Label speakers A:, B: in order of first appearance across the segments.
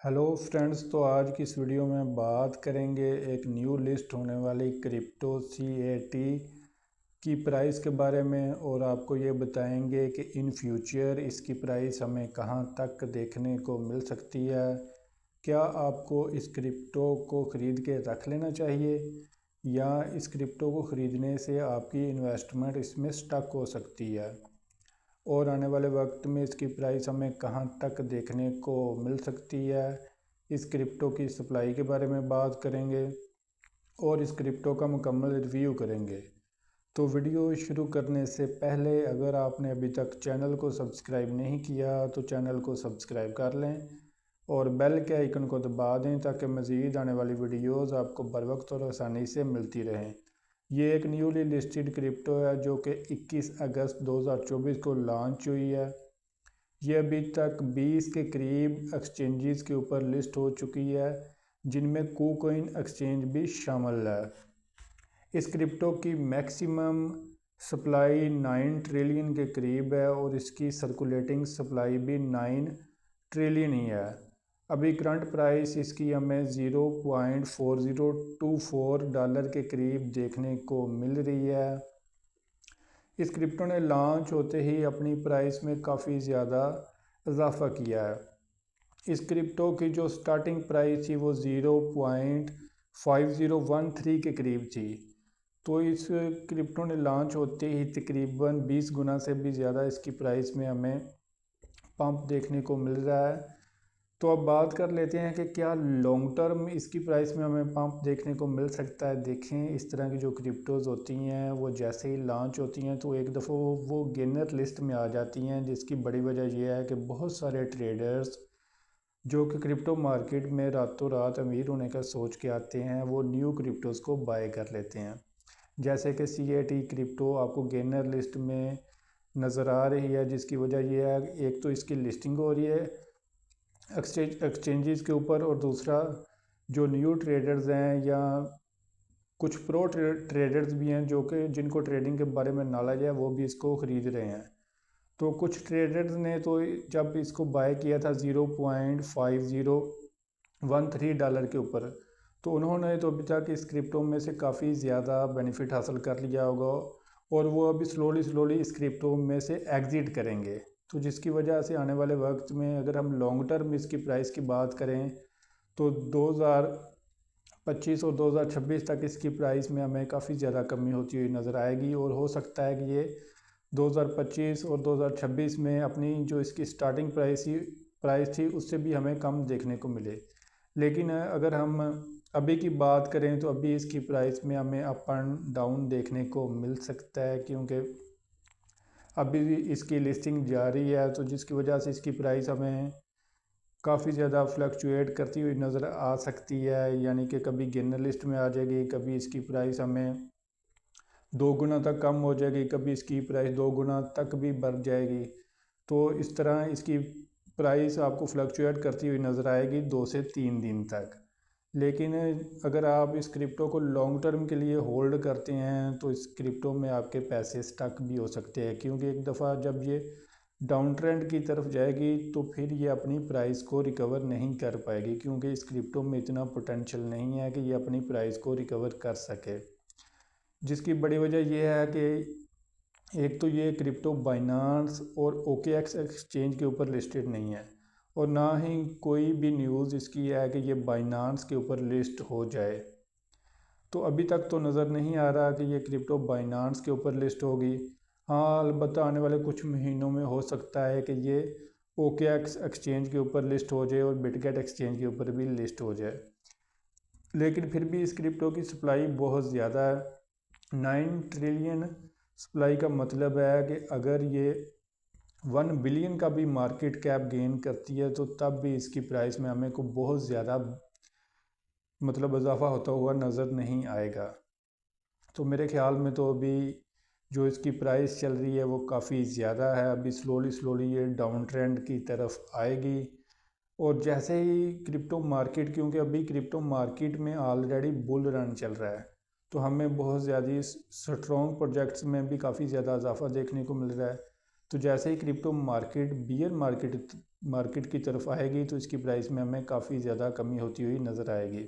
A: Hello friends, तो आज की इस वीडियो में बात करेंगे एक न्यू लिस्ट होने वाली क्रिप्टो CAT की प्राइस के बारे में। और आपको ये बताएंगे कि इन फ्यूचर इसकी प्राइस हमें कहां तक देखने को मिल सकती है। क्या आपको इस क्रिप्टो को ख़रीद के रख लेना चाहिए या इस क्रिप्टो को ख़रीदने से आपकी इन्वेस्टमेंट इसमें स्टक हो सकती है, और आने वाले वक्त में इसकी प्राइस हमें कहां तक देखने को मिल सकती है। इस क्रिप्टो की सप्लाई के बारे में बात करेंगे और इस क्रिप्टो का मुकम्मल रिव्यू करेंगे। तो वीडियो शुरू करने से पहले अगर आपने अभी तक चैनल को सब्सक्राइब नहीं किया तो चैनल को सब्सक्राइब कर लें और बेल के आइकन को दबा दें ताकि मज़ीद आने वाली वीडियोज़ आपको बर वक्त और आसानी से मिलती रहें। ये एक न्यूली लिस्टेड क्रिप्टो है जो कि 21 अगस्त 2024 को लॉन्च हुई है। ये अभी तक 20 के करीब एक्सचेंजेस के ऊपर लिस्ट हो चुकी है, जिनमें KuCoin एक्सचेंज भी शामिल है। इस क्रिप्टो की मैक्सिमम सप्लाई 9 ट्रिलियन के करीब है और इसकी सर्कुलेटिंग सप्लाई भी 9 ट्रिलियन ही है। अभी करंट प्राइस इसकी हमें $0.4024 के करीब देखने को मिल रही है। इस क्रिप्टो ने लॉन्च होते ही अपनी प्राइस में काफ़ी ज़्यादा इजाफा किया है। इस क्रिप्टो की जो स्टार्टिंग प्राइस थी वो 0.5013 के करीब थी। तो इस क्रिप्टो ने लॉन्च होते ही तकरीबन 20 गुना से भी ज़्यादा इसकी प्राइस में हमें पंप देखने को मिल रहा है। तो अब बात कर लेते हैं कि क्या लॉन्ग टर्म इसकी प्राइस में हमें पंप देखने को मिल सकता है। देखें, इस तरह की जो क्रिप्टोज़ होती हैं वो जैसे ही लॉन्च होती हैं तो एक दफ़ा वो गेनर लिस्ट में आ जाती हैं, जिसकी बड़ी वजह यह है कि बहुत सारे ट्रेडर्स जो कि क्रिप्टो मार्केट में रातों रात अमीर होने का सोच के आते हैं वो न्यू क्रिप्टोज़ को बाय कर लेते हैं। जैसे कि CAT क्रिप्टो आपको गेनर लिस्ट में नज़र आ रही है, जिसकी वजह यह है एक तो इसकी लिस्टिंग हो रही है एक्सचेंजेस के ऊपर, और दूसरा जो न्यू ट्रेडर्स हैं या कुछ प्रो ट्रेडर्स भी हैं जो कि जिनको ट्रेडिंग के बारे में नॉलेज है वो भी इसको ख़रीद रहे हैं। तो कुछ ट्रेडर्स ने तो जब इसको बाय किया था $0.5013 के ऊपर, तो उन्होंने तो अभी तक इस क्रिप्टो में से काफ़ी ज़्यादा बेनिफिट हासिल कर लिया होगा और वो अभी स्लोली इस क्रिप्टो में से एग्ज़िट करेंगे। तो जिसकी वजह से आने वाले वक्त में अगर हम लॉन्ग टर्म इसकी प्राइस की बात करें तो 2025 और 2026 तक इसकी प्राइस में हमें काफ़ी ज़्यादा कमी होती हुई नज़र आएगी, और हो सकता है कि ये 2025 और 2026 में अपनी जो इसकी स्टार्टिंग प्राइस थी उससे भी हमें कम देखने को मिले। लेकिन अगर हम अभी की बात करें तो अभी इसकी प्राइस में हमें अप एंड डाउन देखने को मिल सकता है, क्योंकि अभी इसकी लिस्टिंग जारी है। तो जिसकी वजह से इसकी प्राइस हमें काफ़ी ज़्यादा फ्लक्चुएट करती हुई नज़र आ सकती है, यानी कि कभी गेनर लिस्ट में आ जाएगी, कभी इसकी प्राइस हमें 2 गुना तक कम हो जाएगी, कभी इसकी प्राइस 2 गुना तक भी बढ़ जाएगी। तो इस तरह इसकी प्राइस आपको फ्लक्चुएट करती हुई नज़र आएगी 2 से 3 दिन तक। लेकिन अगर आप इस क्रिप्टो को लॉन्ग टर्म के लिए होल्ड करते हैं तो इस क्रिप्टो में आपके पैसे स्टक भी हो सकते हैं, क्योंकि एक दफ़ा जब ये डाउन ट्रेंड की तरफ जाएगी तो फिर ये अपनी प्राइस को रिकवर नहीं कर पाएगी, क्योंकि इस क्रिप्टो में इतना पोटेंशियल नहीं है कि ये अपनी प्राइस को रिकवर कर सके। जिसकी बड़ी वजह यह है कि एक तो ये क्रिप्टो बाइनांस और OKX एक्सचेंज के ऊपर लिस्टेड नहीं है, और ना ही कोई भी न्यूज़ इसकी है कि ये बाइनांस के ऊपर लिस्ट हो जाए। तो अभी तक तो नज़र नहीं आ रहा कि ये क्रिप्टो बाइनांस के ऊपर लिस्ट होगी। हाँ, अलबत्ता आने वाले कुछ महीनों में हो सकता है कि ये OKX एक्सचेंज के ऊपर लिस्ट हो जाए और बिटगेट एक्सचेंज के ऊपर भी लिस्ट हो जाए। लेकिन फिर भी इस क्रिप्टो की सप्लाई बहुत ज़्यादा है। 9 ट्रिलियन सप्लाई का मतलब है कि अगर ये 1 बिलियन का भी मार्केट कैप गेन करती है तो तब भी इसकी प्राइस में हमें को बहुत ज़्यादा मतलब इजाफा होता हुआ नज़र नहीं आएगा। तो मेरे ख्याल में तो अभी जो इसकी प्राइस चल रही है वो काफ़ी ज़्यादा है। अभी स्लोली ये डाउन ट्रेंड की तरफ आएगी, और जैसे ही क्रिप्टो मार्केट, क्योंकि अभी क्रिप्टो मार्केट में ऑलरेडी बुल रन चल रहा है, तो हमें बहुत ज़्यादा स्ट्रॉन्ग प्रोजेक्ट्स में भी काफ़ी ज़्यादा इजाफा देखने को मिल रहा है। तो जैसे ही crypto market bear market market की तरफ आएगी तो इसकी प्राइस में हमें काफ़ी ज़्यादा कमी होती हुई नज़र आएगी।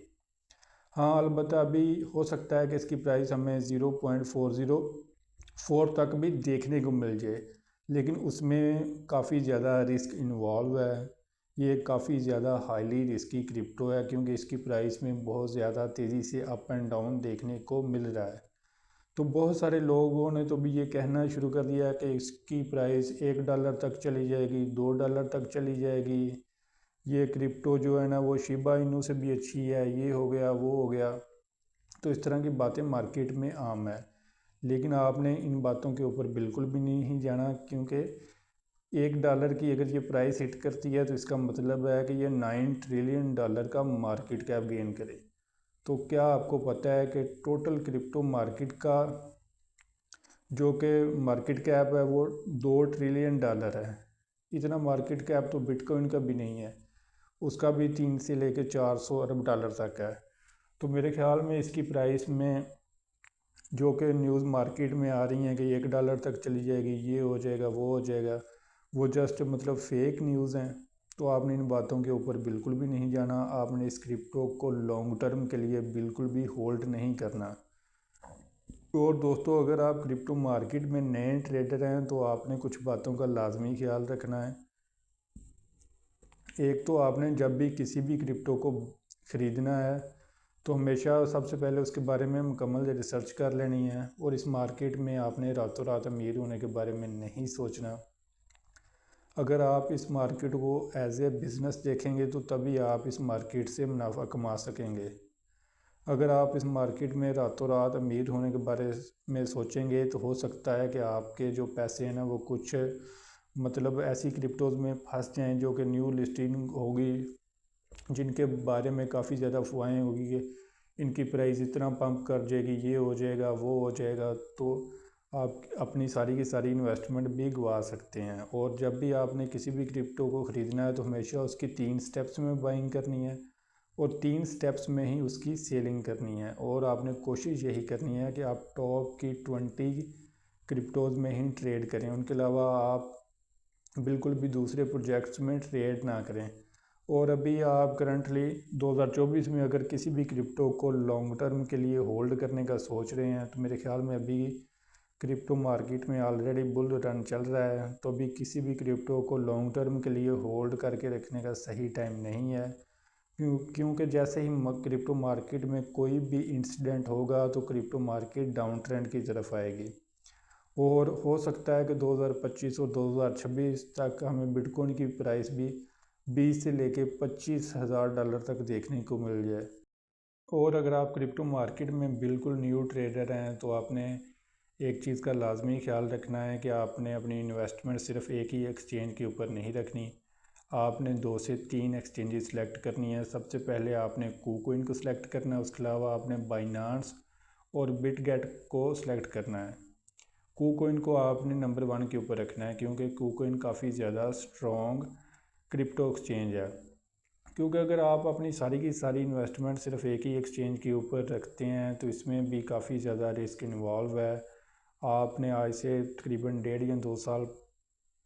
A: हाँ, अलबत्ता अभी हो सकता है कि इसकी प्राइस हमें 0.404 तक भी देखने को मिल जाए, लेकिन उसमें काफ़ी ज़्यादा रिस्क इन्वॉल्व है। ये काफ़ी ज़्यादा हाईली रिस्की क्रिप्टो है, क्योंकि इसकी प्राइस में बहुत ज़्यादा तेज़ी से अप एंड डाउन देखने को मिल रहा है। तो बहुत सारे लोगों ने तो भी ये कहना शुरू कर दिया कि इसकी प्राइस $1 तक चली जाएगी, $2 तक चली जाएगी, ये क्रिप्टो जो है ना वो शिबा इनू से भी अच्छी है, ये हो गया वो हो गया। तो इस तरह की बातें मार्केट में आम है, लेकिन आपने इन बातों के ऊपर बिल्कुल भी नहीं जाना, क्योंकि $1 की अगर ये प्राइस हिट करती है तो इसका मतलब है कि ये $9 ट्रिलियन का मार्केट कैप गेन करे। तो क्या आपको पता है कि टोटल क्रिप्टो मार्केट का जो कि मार्केट कैप है वो $2 ट्रिलियन है। इतना मार्केट कैप तो बिटकॉइन का भी नहीं है, उसका भी 3 से लेकर 400 अरब डॉलर तक है। तो मेरे ख्याल में इसकी प्राइस में जो कि न्यूज़ मार्केट में आ रही हैं कि $1 तक चली जाएगी, ये हो जाएगा वो हो जाएगा, वो जस्ट मतलब फेक न्यूज़ हैं। तो आपने इन बातों के ऊपर बिल्कुल भी नहीं जाना। आपने इस क्रिप्टो को लॉन्ग टर्म के लिए बिल्कुल भी होल्ड नहीं करना। और दोस्तों, अगर आप क्रिप्टो मार्केट में नए ट्रेडर हैं तो आपने कुछ बातों का लाजमी ख्याल रखना है। एक तो आपने जब भी किसी भी क्रिप्टो को ख़रीदना है तो हमेशा सबसे पहले उसके बारे में मुकम्मल रिसर्च कर लेनी है, और इस मार्केट में आपने रातों रात अमीर होने के बारे में नहीं सोचना। अगर आप इस मार्केट को एज ए बिज़नेस देखेंगे तो तभी आप इस मार्केट से मुनाफा कमा सकेंगे। अगर आप इस मार्केट में रातों रात अमीर होने के बारे में सोचेंगे तो हो सकता है कि आपके जो पैसे हैं ना वो कुछ मतलब ऐसी क्रिप्टोज़ में फंस जाएं जो कि न्यू लिस्टिंग होगी, जिनके बारे में काफ़ी ज़्यादा अफवाहें होगी कि इनकी प्राइस इतना पंप कर जाएगी, ये हो जाएगा वो हो जाएगा। तो आप अपनी सारी की सारी इन्वेस्टमेंट भी गंवा सकते हैं। और जब भी आपने किसी भी क्रिप्टो को ख़रीदना है तो हमेशा उसकी 3 स्टेप्स में बाइंग करनी है और 3 स्टेप्स में ही उसकी सेलिंग करनी है। और आपने कोशिश यही करनी है कि आप टॉप की 20 क्रिप्टोज़ में ही ट्रेड करें, उनके अलावा आप बिल्कुल भी दूसरे प्रोजेक्ट्स में ट्रेड ना करें। और अभी आप करंटली 2024 में अगर किसी भी क्रिप्टो को लॉन्ग टर्म के लिए होल्ड करने का सोच रहे हैं तो मेरे ख्याल में अभी क्रिप्टो मार्केट में ऑलरेडी बुल रन चल रहा है, तो अभी किसी भी क्रिप्टो को लॉन्ग टर्म के लिए होल्ड करके रखने का सही टाइम नहीं है। क्योंकि जैसे ही क्रिप्टो मार्केट में कोई भी इंसिडेंट होगा तो क्रिप्टो मार्केट डाउन ट्रेंड की तरफ आएगी। और हो सकता है कि 2025 और 2026 तक हमें बिटकॉइन की प्राइस भी 20 से लेके $25,000 तक देखने को मिल जाए। और अगर आप क्रिप्टो मार्केट में बिल्कुल न्यू ट्रेडर हैं तो आपने एक चीज़ का लाजमी ख्याल रखना है कि आपने अपनी इन्वेस्टमेंट सिर्फ एक ही एक्सचेंज के ऊपर नहीं रखनी। आपने 2 से 3 एक्सचेंजेस सेलेक्ट करनी है। सबसे पहले आपने KuCoin को सिलेक्ट करना है, उसके अलावा आपने बाइनांस और बिटगेट को सिलेक्ट करना है। KuCoin को आपने नंबर 1 के ऊपर रखना है, क्योंकि KuCoin काफ़ी ज़्यादा स्ट्रॉन्ग क्रिप्टो एक्सचेंज है। क्योंकि अगर आप अपनी सारी की सारी इन्वेस्टमेंट सिर्फ एक ही एक्सचेंज के ऊपर रखते हैं तो इसमें भी काफ़ी ज़्यादा रिस्क इन्वॉल्व है। आपने आज से तकरीबन 1.5 या 2 साल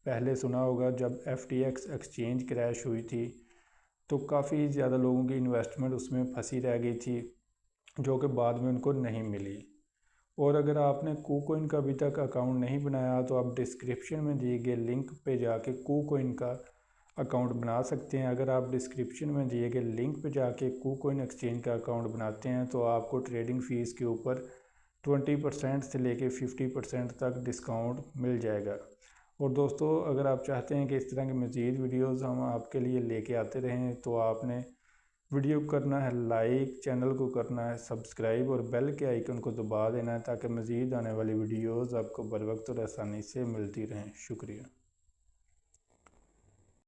A: पहले सुना होगा जब FTX एक्सचेंज क्रैश हुई थी तो काफ़ी ज़्यादा लोगों की इन्वेस्टमेंट उसमें फंसी रह गई थी, जो कि बाद में उनको नहीं मिली। और अगर आपने KuCoin का अभी तक अकाउंट नहीं बनाया तो आप डिस्क्रिप्शन में दिए गए लिंक पे जाके KuCoin का अकाउंट बना सकते हैं। अगर आप डिस्क्रिप्शन में दिए गए लिंक पे जाके KuCoin एक्सचेंज का अकाउंट बनाते हैं तो आपको ट्रेडिंग फ़ीस के ऊपर 20% से लेके 50% तक डिस्काउंट मिल जाएगा। और दोस्तों, अगर आप चाहते हैं कि इस तरह की मज़ीद वीडियोज़ हम आपके लिए लेके आते रहें तो आपने वीडियो को करना है लाइक, चैनल को करना है सब्सक्राइब और बेल के आइकन को दबा देना है ताकि मज़ीद आने वाली वीडियोज़ आपको बर वक्त और आसानी से मिलती रहें। शुक्रिया।